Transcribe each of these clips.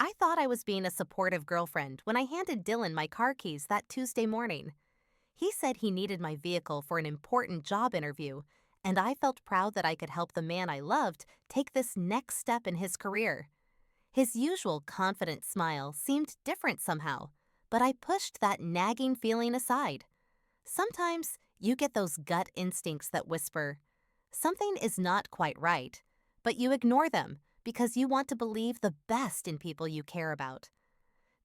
I thought I was being a supportive girlfriend when I handed Dylan my car keys that Tuesday morning. He said he needed my vehicle for an important job interview, and I felt proud that I could help the man I loved take this next step in his career. His usual confident smile seemed different somehow, but I pushed that nagging feeling aside. Sometimes you get those gut instincts that whisper, something is not quite right, but you ignore them because you want to believe the best in people you care about.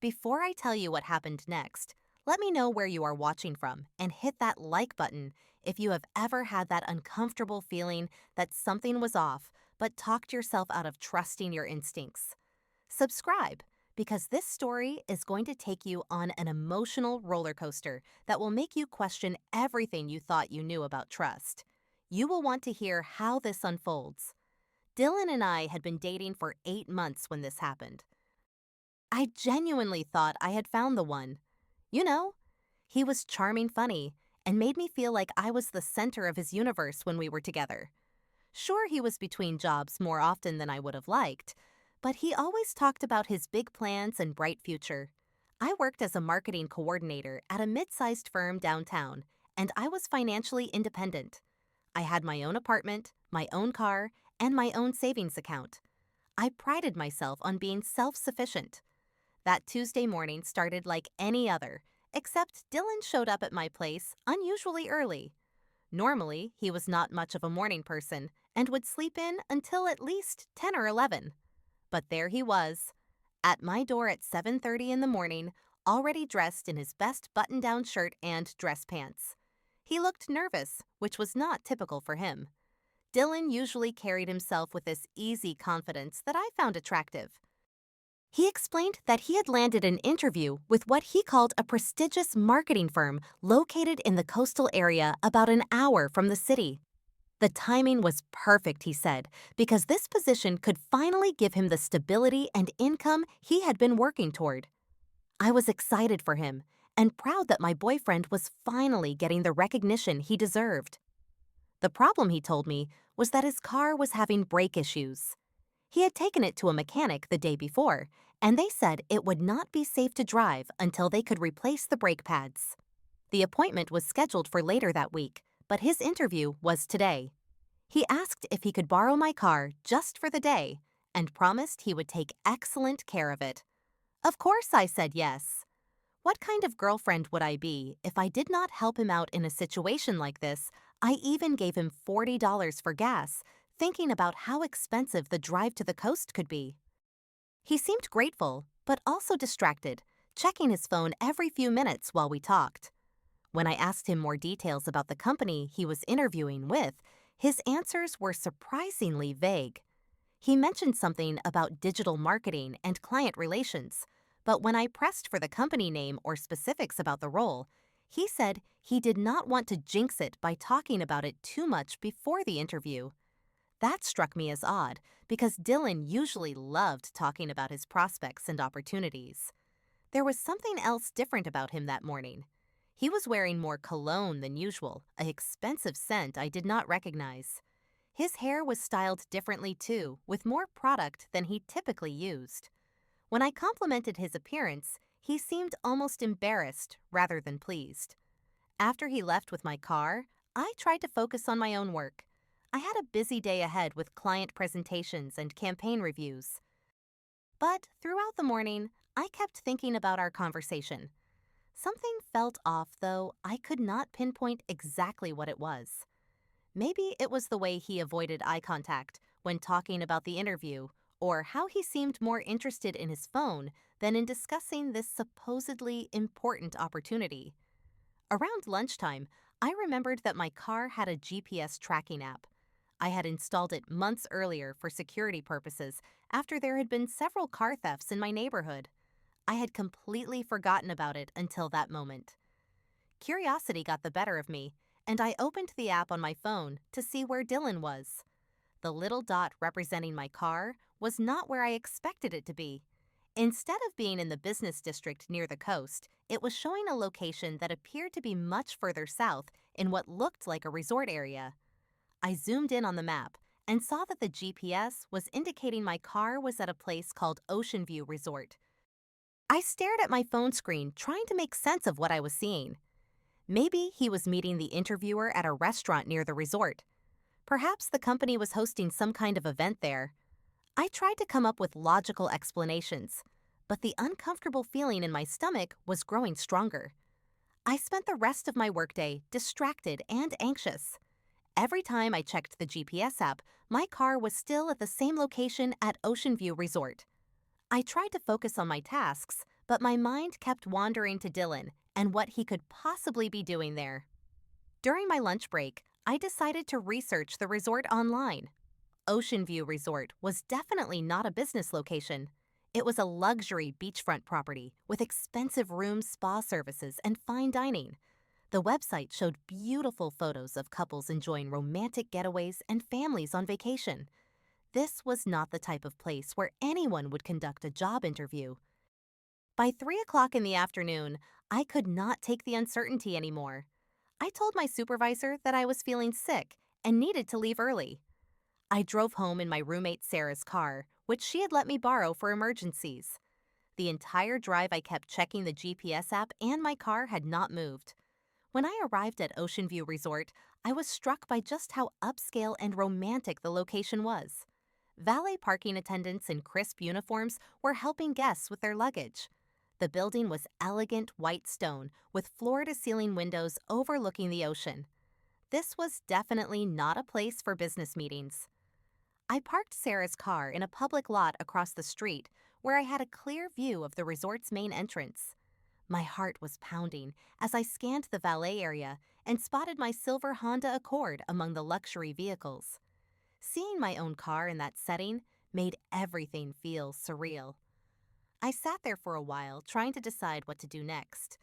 Before I tell you what happened next, let me know where you are watching from and hit that like button if you have ever had that uncomfortable feeling that something was off but talked yourself out of trusting your instincts. Subscribe, because this story is going to take you on an emotional roller coaster that will make you question everything you thought you knew about trust. You will want to hear how this unfolds. Dylan and I had been dating for 8 months when this happened. I genuinely thought I had found the one. You know, he was charming funny and made me feel like I was the center of his universe when we were together. Sure, he was between jobs more often than I would have liked, but he always talked about his big plans and bright future. I worked as a marketing coordinator at a mid-sized firm downtown, and I was financially independent. I had my own apartment, my own car, and my own savings account. I prided myself on being self-sufficient. That Tuesday morning started like any other, except Dylan showed up at my place unusually early. Normally, he was not much of a morning person and would sleep in until at least 10 or 11. But there he was, at my door at 7:30 in the morning, already dressed in his best button-down shirt and dress pants. He looked nervous, which was not typical for him. Dylan usually carried himself with this easy confidence that I found attractive. He explained that he had landed an interview with what he called a prestigious marketing firm located in the coastal area about an hour from the city. The timing was perfect, he said, because this position could finally give him the stability and income he had been working toward. I was excited for him and proud that my boyfriend was finally getting the recognition he deserved. The problem, he told me, was that his car was having brake issues. He had taken it to a mechanic the day before, and they said it would not be safe to drive until they could replace the brake pads. The appointment was scheduled for later that week, but his interview was today. He asked if he could borrow my car just for the day and promised he would take excellent care of it. Of course, I said yes. What kind of girlfriend would I be if I did not help him out in a situation like this? I even gave him $40 for gas, thinking about how expensive the drive to the coast could be. He seemed grateful, but also distracted, checking his phone every few minutes while we talked. When I asked him more details about the company he was interviewing with, his answers were surprisingly vague. He mentioned something about digital marketing and client relations, but when I pressed for the company name or specifics about the role, he said he did not want to jinx it by talking about it too much before the interview. That struck me as odd, because Dylan usually loved talking about his prospects and opportunities. There was something else different about him that morning. He was wearing more cologne than usual, an expensive scent I did not recognize. His hair was styled differently too, with more product than he typically used. When I complimented his appearance, he seemed almost embarrassed rather than pleased. After he left with my car, I tried to focus on my own work. I had a busy day ahead with client presentations and campaign reviews. But throughout the morning, I kept thinking about our conversation. Something felt off, though I could not pinpoint exactly what it was. Maybe it was the way he avoided eye contact when talking about the interview, or how he seemed more interested in his phone than in discussing this supposedly important opportunity. Around lunchtime, I remembered that my car had a GPS tracking app. I had installed it months earlier for security purposes after there had been several car thefts in my neighborhood. I had completely forgotten about it until that moment. Curiosity got the better of me, and I opened the app on my phone to see where Dylan was. The little dot representing my car was not where I expected it to be. Instead of being in the business district near the coast, it was showing a location that appeared to be much further south in what looked like a resort area. I zoomed in on the map, and saw that the GPS was indicating my car was at a place called Ocean View Resort. I stared at my phone screen, trying to make sense of what I was seeing. Maybe he was meeting the interviewer at a restaurant near the resort. Perhaps the company was hosting some kind of event there. I tried to come up with logical explanations, but the uncomfortable feeling in my stomach was growing stronger. I spent the rest of my workday distracted and anxious. Every time I checked the GPS app, my car was still at the same location at Ocean View Resort. I tried to focus on my tasks, but my mind kept wandering to Dylan and what he could possibly be doing there. During my lunch break, I decided to research the resort online. Ocean View Resort was definitely not a business location. It was a luxury beachfront property with expensive room spa services and fine dining. The website showed beautiful photos of couples enjoying romantic getaways and families on vacation. This was not the type of place where anyone would conduct a job interview. By 3 o'clock in the afternoon, I could not take the uncertainty anymore. I told my supervisor that I was feeling sick and needed to leave early. I drove home in my roommate Sarah's car, which she had let me borrow for emergencies. The entire drive I kept checking the GPS app and my car had not moved. When I arrived at Ocean View Resort, I was struck by just how upscale and romantic the location was. Valet parking attendants in crisp uniforms were helping guests with their luggage. The building was elegant white stone with floor-to-ceiling windows overlooking the ocean. This was definitely not a place for business meetings. I parked Sarah's car in a public lot across the street where I had a clear view of the resort's main entrance. My heart was pounding as I scanned the valet area and spotted my silver Honda Accord among the luxury vehicles. Seeing my own car in that setting made everything feel surreal. I sat there for a while trying to decide what to do next.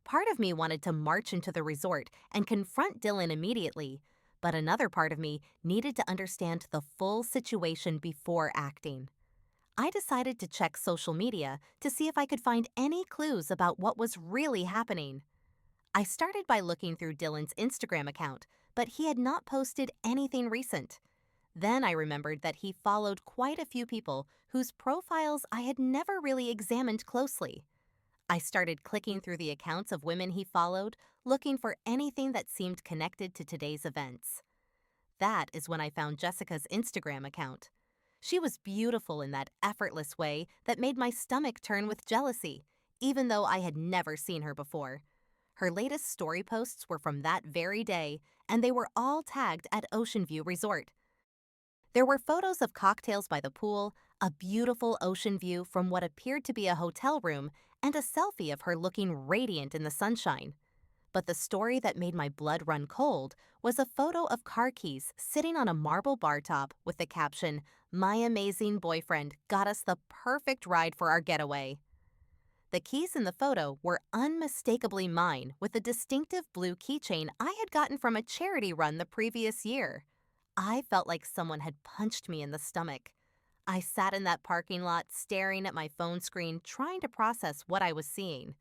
Part of me wanted to march into the resort and confront Dylan immediately, but another part of me needed to understand the full situation before acting. I decided to check social media to see if I could find any clues about what was really happening. I started by looking through Dylan's Instagram account, but he had not posted anything recent. Then I remembered that he followed quite a few people whose profiles I had never really examined closely. I started clicking through the accounts of women he followed, looking for anything that seemed connected to today's events. That is when I found Jessica's Instagram account. She was beautiful in that effortless way that made my stomach turn with jealousy, even though I had never seen her before. Her latest story posts were from that very day, and they were all tagged at Ocean View Resort. There were photos of cocktails by the pool, a beautiful ocean view from what appeared to be a hotel room, and a selfie of her looking radiant in the sunshine. But the story that made my blood run cold was a photo of car keys sitting on a marble bar top with the caption, "My amazing boyfriend got us the perfect ride for our getaway." The keys in the photo were unmistakably mine with a distinctive blue keychain I had gotten from a charity run the previous year. I felt like someone had punched me in the stomach. I sat in that parking lot staring at my phone screen trying to process what I was seeing.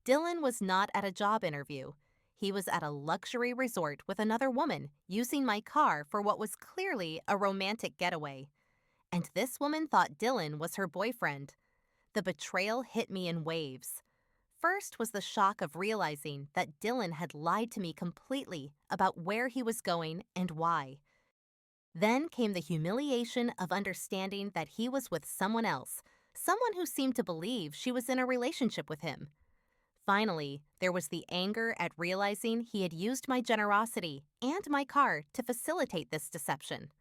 Dylan was not at a job interview. He was at a luxury resort with another woman using my car for what was clearly a romantic getaway. And this woman thought Dylan was her boyfriend. The betrayal hit me in waves. First was the shock of realizing that Dylan had lied to me completely about where he was going and why. Then came the humiliation of understanding that he was with someone else, someone who seemed to believe she was in a relationship with him. Finally, there was the anger at realizing he had used my generosity and my car to facilitate this deception.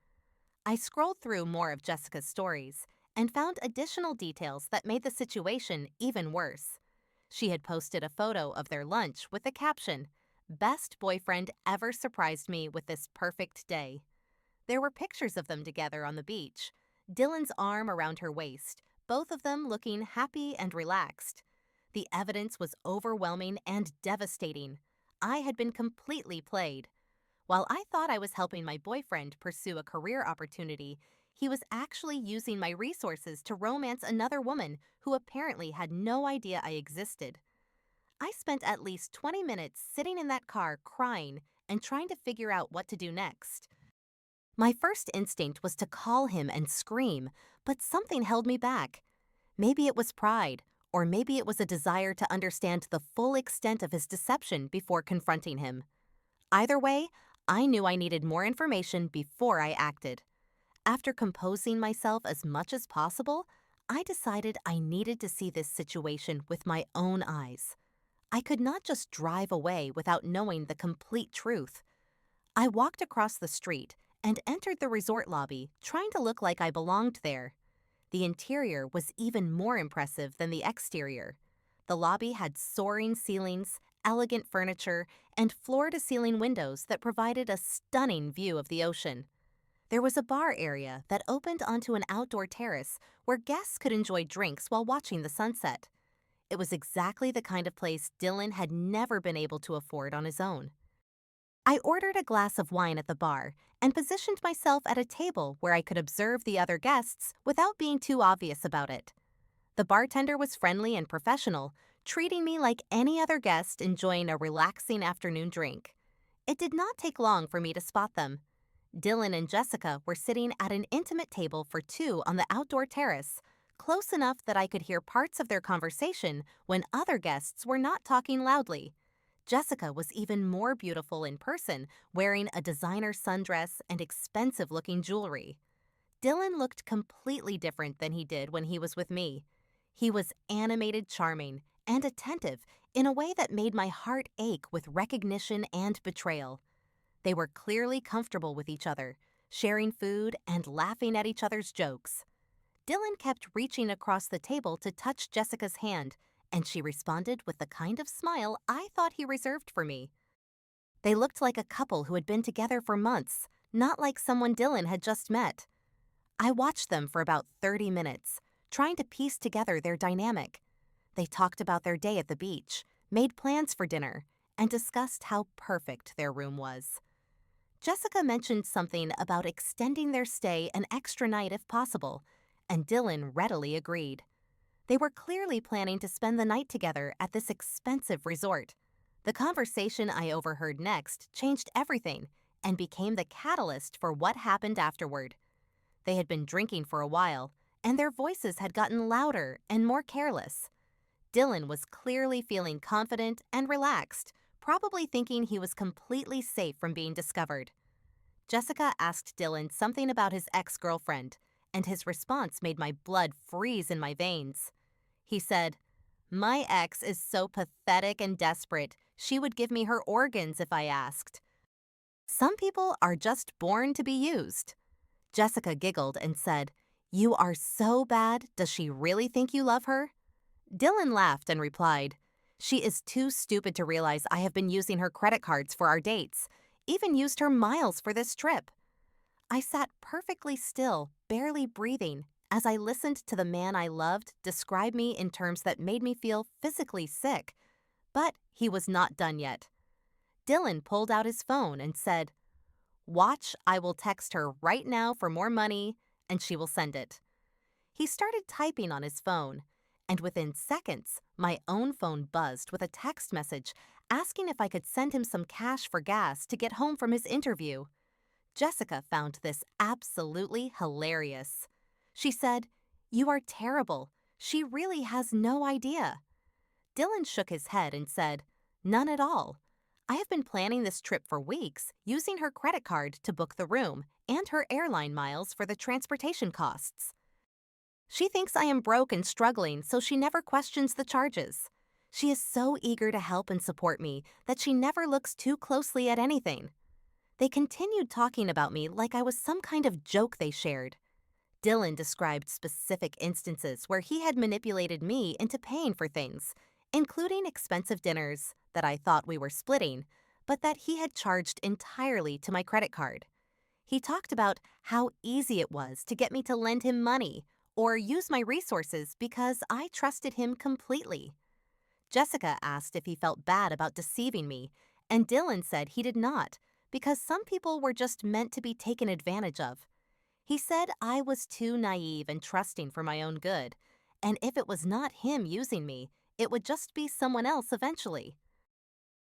I scrolled through more of Jessica's stories and found additional details that made the situation even worse. She had posted a photo of their lunch with the caption, "Best boyfriend ever surprised me with this perfect day." There were pictures of them together on the beach, Dylan's arm around her waist, both of them looking happy and relaxed. The evidence was overwhelming and devastating. I had been completely played. While I thought I was helping my boyfriend pursue a career opportunity, he was actually using my resources to romance another woman who apparently had no idea I existed. I spent at least 20 minutes sitting in that car crying and trying to figure out what to do next. My first instinct was to call him and scream, but something held me back. Maybe it was pride, or maybe it was a desire to understand the full extent of his deception before confronting him. Either way, I knew I needed more information before I acted. After composing myself as much as possible, I decided I needed to see this situation with my own eyes. I could not just drive away without knowing the complete truth. I walked across the street and entered the resort lobby, trying to look like I belonged there. The interior was even more impressive than the exterior. The lobby had soaring ceilings, elegant furniture, and floor-to-ceiling windows that provided a stunning view of the ocean. There was a bar area that opened onto an outdoor terrace where guests could enjoy drinks while watching the sunset. It was exactly the kind of place Dylan had never been able to afford on his own. I ordered a glass of wine at the bar and positioned myself at a table where I could observe the other guests without being too obvious about it. The bartender was friendly and professional, treating me like any other guest enjoying a relaxing afternoon drink. It did not take long for me to spot them. Dylan and Jessica were sitting at an intimate table for two on the outdoor terrace, close enough that I could hear parts of their conversation when other guests were not talking loudly. Jessica was even more beautiful in person, wearing a designer sundress and expensive-looking jewelry. Dylan looked completely different than he did when he was with me. He was animated, charming, and attentive in a way that made my heart ache with recognition and betrayal. They were clearly comfortable with each other, sharing food and laughing at each other's jokes. Dylan kept reaching across the table to touch Jessica's hand, and she responded with the kind of smile I thought he reserved for me. They looked like a couple who had been together for months, not like someone Dylan had just met. I watched them for about 30 minutes, trying to piece together their dynamic. They talked about their day at the beach, made plans for dinner, and discussed how perfect their room was. Jessica mentioned something about extending their stay an extra night if possible, and Dylan readily agreed. They were clearly planning to spend the night together at this expensive resort. The conversation I overheard next changed everything and became the catalyst for what happened afterward. They had been drinking for a while, and their voices had gotten louder and more careless. Dylan was clearly feeling confident and relaxed, probably thinking he was completely safe from being discovered. Jessica asked Dylan something about his ex-girlfriend, and his response made my blood freeze in my veins. He said, "My ex is so pathetic and desperate, she would give me her organs if I asked. Some people are just born to be used." Jessica giggled and said, "You are so bad, does she really think you love her?" Dylan laughed and replied, "She is too stupid to realize I have been using her credit cards for our dates, even used her miles for this trip." I sat perfectly still, barely breathing, as I listened to the man I loved describe me in terms that made me feel physically sick. But he was not done yet. Dylan pulled out his phone and said, "Watch, I will text her right now for more money, and she will send it." He started typing on his phone, and within seconds, my own phone buzzed with a text message asking if I could send him some cash for gas to get home from his interview. Jessica found this absolutely hilarious. She said, "You are terrible. She really has no idea." Dylan shook his head and said, "None at all. I have been planning this trip for weeks, using her credit card to book the room and her airline miles for the transportation costs. She thinks I am broke and struggling, so she never questions the charges. She is so eager to help and support me that she never looks too closely at anything." They continued talking about me like I was some kind of joke they shared. Dylan described specific instances where he had manipulated me into paying for things, including expensive dinners that I thought we were splitting, but that he had charged entirely to my credit card. He talked about how easy it was to get me to lend him money or use my resources because I trusted him completely. Jessica asked if he felt bad about deceiving me, and Dylan said he did not, because some people were just meant to be taken advantage of. He said I was too naive and trusting for my own good, and if it was not him using me, it would just be someone else eventually.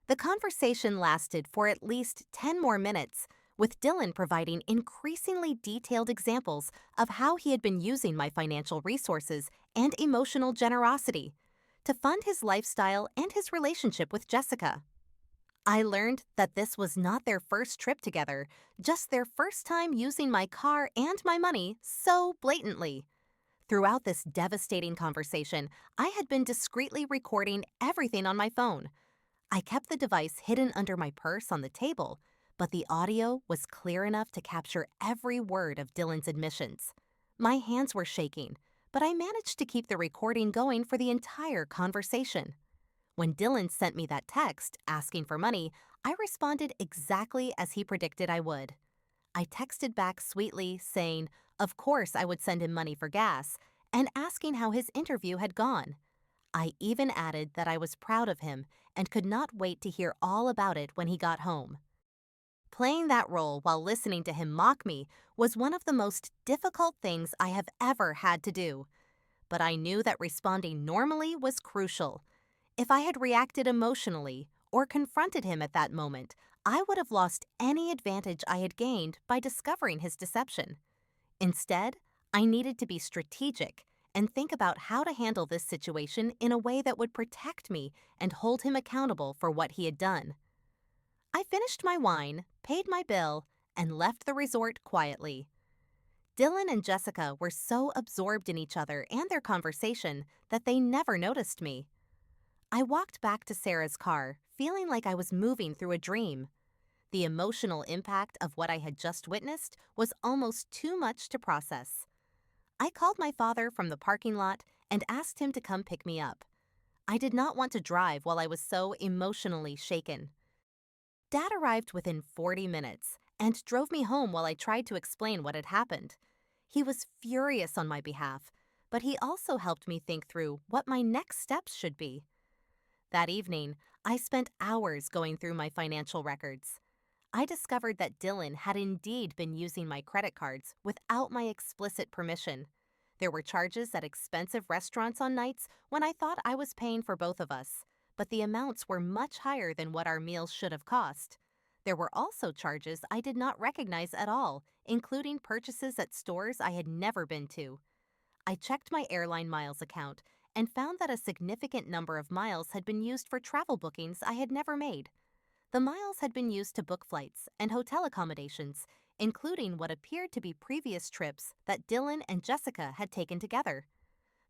The conversation lasted for at least 10 more minutes, with Dylan providing increasingly detailed examples of how he had been using my financial resources and emotional generosity to fund his lifestyle and his relationship with Jessica. I learned that this was not their first trip together, just their first time using my car and my money so blatantly. Throughout this devastating conversation, I had been discreetly recording everything on my phone. I kept the device hidden under my purse on the table, but the audio was clear enough to capture every word of Dylan's admissions. My hands were shaking, but I managed to keep the recording going for the entire conversation. When Dylan sent me that text asking for money, I responded exactly as he predicted I would. I texted back sweetly, saying, of course I would send him money for gas, and asking how his interview had gone. I even added that I was proud of him and could not wait to hear all about it when he got home. Playing that role while listening to him mock me was one of the most difficult things I have ever had to do. But I knew that responding normally was crucial. If I had reacted emotionally or confronted him at that moment, I would have lost any advantage I had gained by discovering his deception. Instead, I needed to be strategic and think about how to handle this situation in a way that would protect me and hold him accountable for what he had done. I finished my wine, paid my bill, and left the resort quietly. Dylan and Jessica were so absorbed in each other and their conversation that they never noticed me. I walked back to Sarah's car, feeling like I was moving through a dream. The emotional impact of what I had just witnessed was almost too much to process. I called my father from the parking lot and asked him to come pick me up. I did not want to drive while I was so emotionally shaken. Dad arrived within 40 minutes and drove me home while I tried to explain what had happened. He was furious on my behalf, but he also helped me think through what my next steps should be. That evening, I spent hours going through my financial records. I discovered that Dylan had indeed been using my credit cards without my explicit permission. There were charges at expensive restaurants on nights when I thought I was paying for both of us, but the amounts were much higher than what our meals should have cost. There were also charges I did not recognize at all, including purchases at stores I had never been to. I checked my airline miles account and found that a significant number of miles had been used for travel bookings I had never made. The miles had been used to book flights and hotel accommodations, including what appeared to be previous trips that Dylan and Jessica had taken together.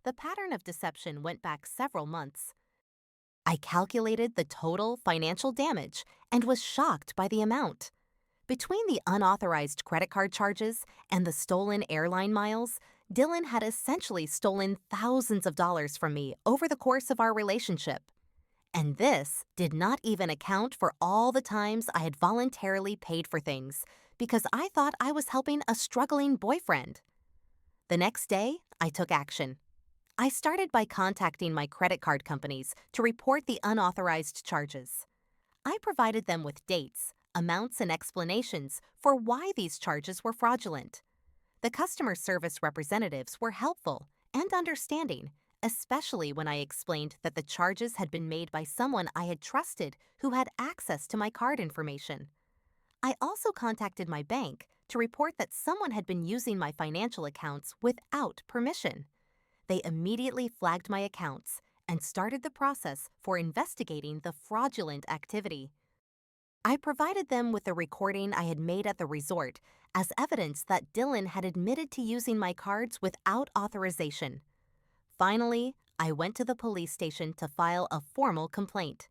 The pattern of deception went back several months. I calculated the total financial damage and was shocked by the amount. Between the unauthorized credit card charges and the stolen airline miles, Dylan had essentially stolen thousands of dollars from me over the course of our relationship. And this did not even account for all the times I had voluntarily paid for things because I thought I was helping a struggling boyfriend. The next day, I took action. I started by contacting my credit card companies to report the unauthorized charges. I provided them with dates, amounts, and explanations for why these charges were fraudulent. The customer service representatives were helpful and understanding, especially when I explained that the charges had been made by someone I had trusted who had access to my card information. I also contacted my bank to report that someone had been using my financial accounts without permission. They immediately flagged my accounts and started the process for investigating the fraudulent activity. I provided them with the recording I had made at the resort as evidence that Dylan had admitted to using my cards without authorization. Finally, I went to the police station to file a formal complaint.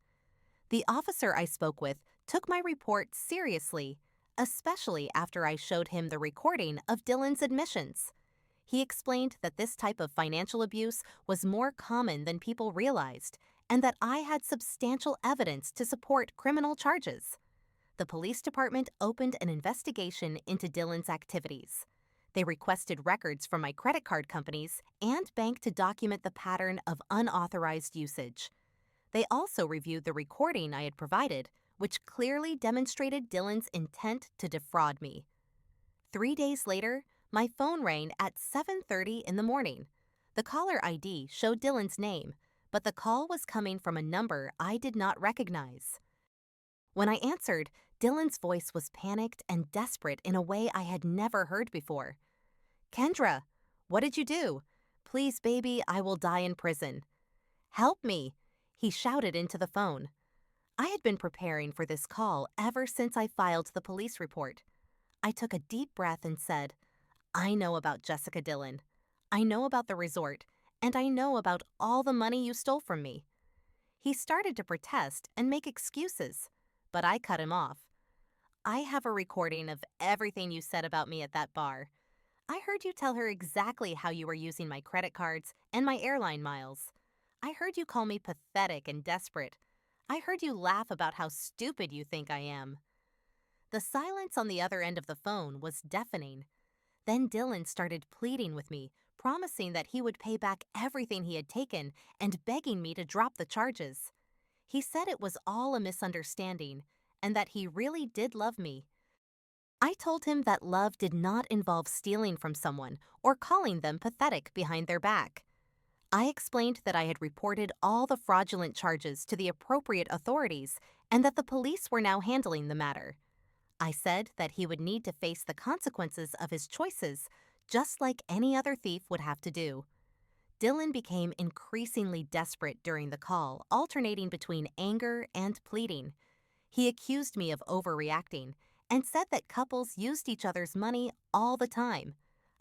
The officer I spoke with took my report seriously, especially after I showed him the recording of Dylan's admissions. He explained that this type of financial abuse was more common than people realized, and that I had substantial evidence to support criminal charges. The police department opened an investigation into Dylan's activities. They requested records from my credit card companies and bank to document the pattern of unauthorized usage. They also reviewed the recording I had provided, which clearly demonstrated Dylan's intent to defraud me. 3 days later, my phone rang at 7:30 in the morning. The caller ID showed Dylan's name, but the call was coming from a number I did not recognize. When I answered, Dylan's voice was panicked and desperate in a way I had never heard before. Kendra, what did you do? Please, baby, I will die in prison. Help me, he shouted into the phone. I had been preparing for this call ever since I filed the police report. I took a deep breath and said, I know about Jessica Dillon. I know about the resort, and I know about all the money you stole from me. He started to protest and make excuses, but I cut him off. I have a recording of everything you said about me at that bar. I heard you tell her exactly how you were using my credit cards and my airline miles. I heard you call me pathetic and desperate. I heard you laugh about how stupid you think I am. The silence on the other end of the phone was deafening. Then Dylan started pleading with me, promising that he would pay back everything he had taken and begging me to drop the charges. He said it was all a misunderstanding and that he really did love me. I told him that love did not involve stealing from someone or calling them pathetic behind their back. I explained that I had reported all the fraudulent charges to the appropriate authorities and that the police were now handling the matter. I said that he would need to face the consequences of his choices, just like any other thief would have to do. Dylan became increasingly desperate during the call, alternating between anger and pleading. He accused me of overreacting and said that couples used each other's money all the time.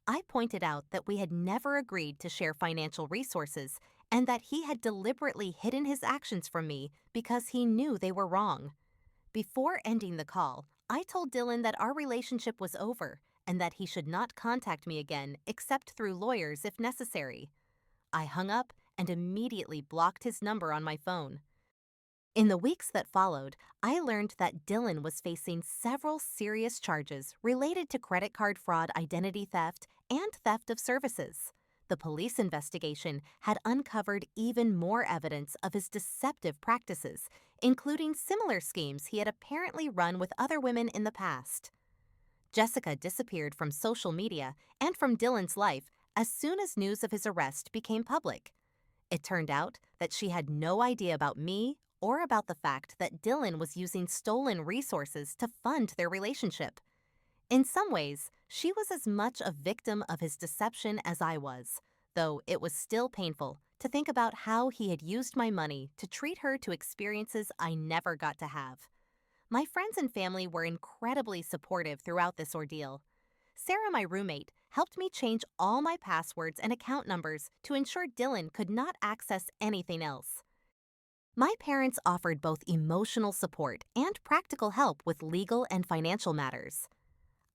I pointed out that we had never agreed to share financial resources and that he had deliberately hidden his actions from me because he knew they were wrong. Before ending the call, I told Dylan that our relationship was over and that he should not contact me again except through lawyers if necessary. I hung up and immediately blocked his number on my phone. In the weeks that followed, I learned that Dylan was facing several serious charges related to credit card fraud, identity theft, and theft of services. The police investigation had uncovered even more evidence of his deceptive practices, including similar schemes he had apparently run with other women in the past. Jessica disappeared from social media and from Dylan's life as soon as news of his arrest became public. It turned out that she had no idea about me or about the fact that Dylan was using stolen resources to fund their relationship. In some ways, she was as much a victim of his deception as I was, though it was still painful to think about how he had used my money to treat her to experiences I never got to have. My friends and family were incredibly supportive throughout this ordeal. Sarah, my roommate, helped me change all my passwords and account numbers to ensure Dylan could not access anything else. My parents offered both emotional support and practical help with legal and financial matters.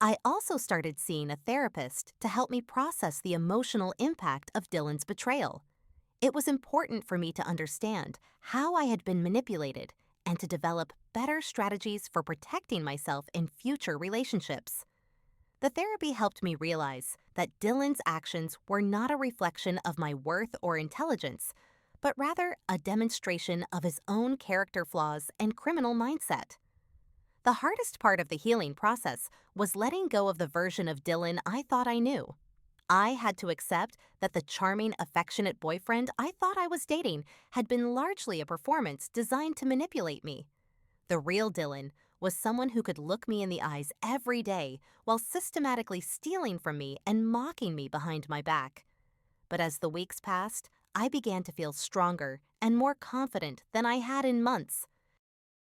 I also started seeing a therapist to help me process the emotional impact of Dylan's betrayal. It was important for me to understand how I had been manipulated and to develop better strategies for protecting myself in future relationships. The therapy helped me realize that Dylan's actions were not a reflection of my worth or intelligence, but rather a demonstration of his own character flaws and criminal mindset. The hardest part of the healing process was letting go of the version of Dylan I thought I knew. I had to accept that the charming, affectionate boyfriend I thought I was dating had been largely a performance designed to manipulate me. The real Dylan was someone who could look me in the eyes every day while systematically stealing from me and mocking me behind my back. But as the weeks passed, I began to feel stronger and more confident than I had in months.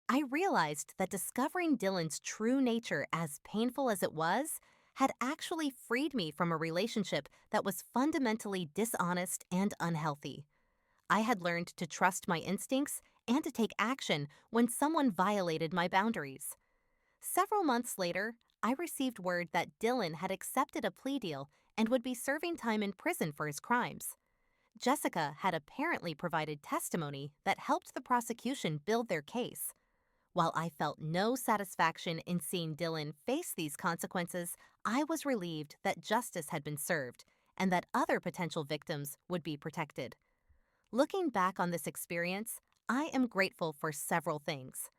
I realized that discovering Dylan's true nature, as painful as it was, had actually freed me from a relationship that was fundamentally dishonest and unhealthy. I had learned to trust my instincts and to take action when someone violated my boundaries. Several months later, I received word that Dylan had accepted a plea deal and would be serving time in prison for his crimes. Jessica had apparently provided testimony that helped the prosecution build their case. While I felt no satisfaction in seeing Dylan face these consequences, I was relieved that justice had been served and that other potential victims would be protected. Looking back on this experience, I am grateful for several things.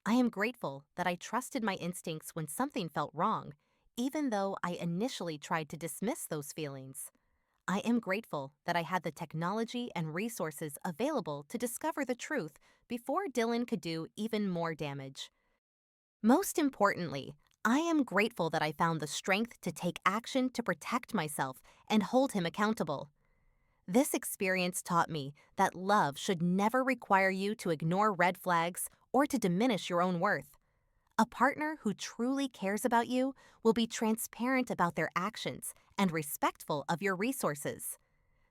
I am grateful that I trusted my instincts when something felt wrong, even though I initially tried to dismiss those feelings. I am grateful that I had the technology and resources available to discover the truth before Dylan could do even more damage. Most importantly, I am grateful that I found the strength to take action to protect myself and hold him accountable. This experience taught me that love should never require you to ignore red flags or to diminish your own worth. A partner who truly cares about you will be transparent about their actions and respectful of your resources.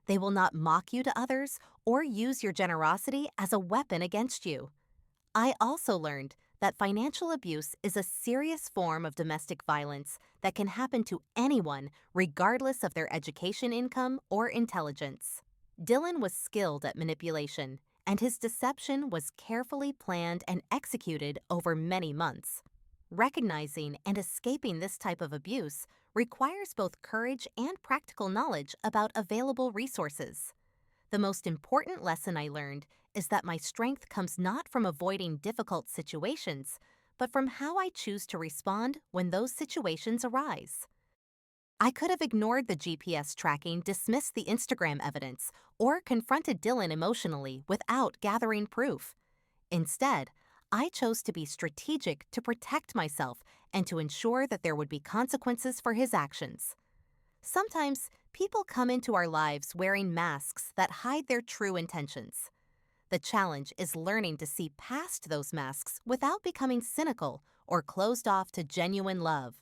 They will not mock you to others or use your generosity as a weapon against you. I also learned that financial abuse is a serious form of domestic violence that can happen to anyone regardless of their education, income, or intelligence. Dylan was skilled at manipulation, and his deception was carefully planned and executed over many months. Recognizing and escaping this type of abuse requires both courage and practical knowledge about available resources. The most important lesson I learned is that my strength comes not from avoiding difficult situations, but from how I choose to respond when those situations arise. I could have ignored the GPS tracking, dismissed the Instagram evidence, or confronted Dylan emotionally without gathering proof. Instead, I chose to be strategic to protect myself and to ensure that there would be consequences for his actions. Sometimes, people come into our lives wearing masks that hide their true intentions. The challenge is learning to see past those masks without becoming cynical or closed off to genuine love.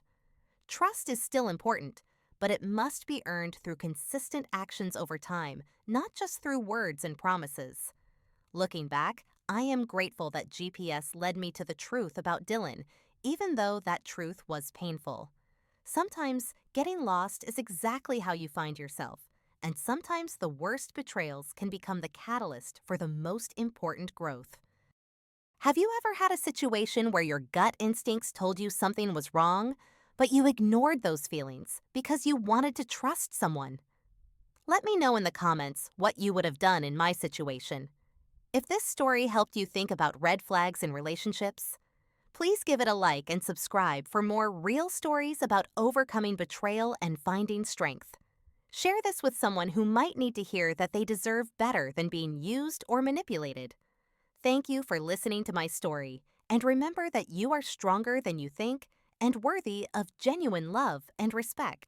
Trust is still important, but it must be earned through consistent actions over time, not just through words and promises. Looking back, I am grateful that GPS led me to the truth about Dylan, even though that truth was painful. Sometimes getting lost is exactly how you find yourself, and sometimes the worst betrayals can become the catalyst for the most important growth. Have you ever had a situation where your gut instincts told you something was wrong, but you ignored those feelings because you wanted to trust someone? Let me know in the comments what you would have done in my situation. If this story helped you think about red flags in relationships, please give it a like and subscribe for more real stories about overcoming betrayal and finding strength. Share this with someone who might need to hear that they deserve better than being used or manipulated. Thank you for listening to my story, and remember that you are stronger than you think and worthy of genuine love and respect.